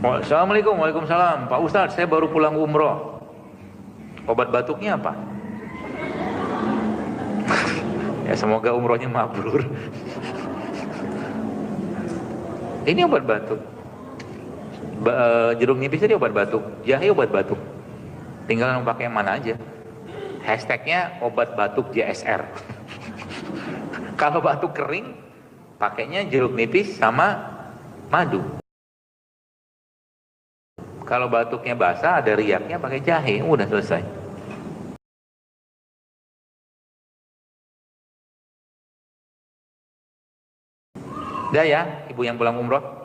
Assalamualaikum, waalaikumsalam. Pak Ustadz, saya baru pulang umroh. Obat batuknya apa? Ya semoga umrohnya mabrur. Ini obat batuk. Jeruk nipis tadi obat batuk, jahe obat batuk. Tinggal pakai yang mana aja. Hashtagnya obat batuk JSR. Kalau batuk kering, pakainya jeruk nipis sama madu. Kalau batuknya basah, ada riaknya, pakai jahe, udah selesai. Udah ya, ibu yang pulang umroh.